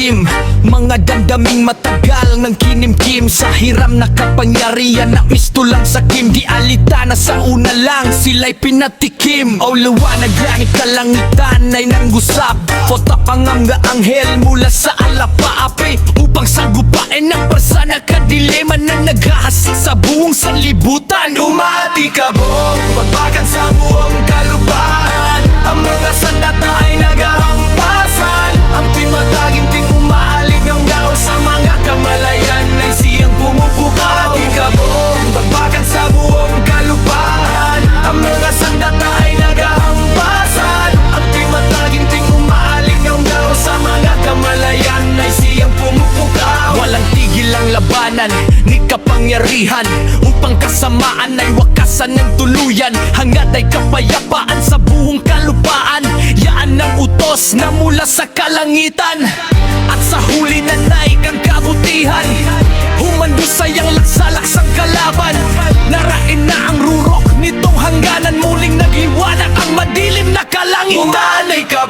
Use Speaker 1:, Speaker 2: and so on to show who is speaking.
Speaker 1: lihim. Mga damdaming matagal ng kinimkim, sa hiram na kapangyarihan na mistulang sakim. Di alita na sa una lang sila'y pinatikim. O liwanag langit kalangitan ay nanggusap, Fota panganga anghel mula sa alapaapi, upang sagupain ang persa na kadiliman na naghahasik sa buong sanlibutan. Umatikabong, pagbagan sa buong kalupaan, ang mga sandata ay nagahampasan. Ang timataginting umaalig ng daw sa mga kamalayan ay siyang pumupukaw. Umatikabong, pagbagan sa buong kalupaan, ang mga sandata ay nagahampasan. Ang timataginting umaalig ng daw sa mga kamalayan ay siyang pumupukaw. Walang tigil ang labanan ni kapangyarihan, upang kasamaan ay wakasan ng tuluyan. Hangad ay kapayapaan sa buong kalupaan, yaan ang utos na mula sa kalangitan. At sa huli na naik ang kabutihan, humandusay ang laksalaksang kalaban. Narain na ang rurok nitong hangganan, muling nagliwanag ang madilim na kalangitan. Umanay ka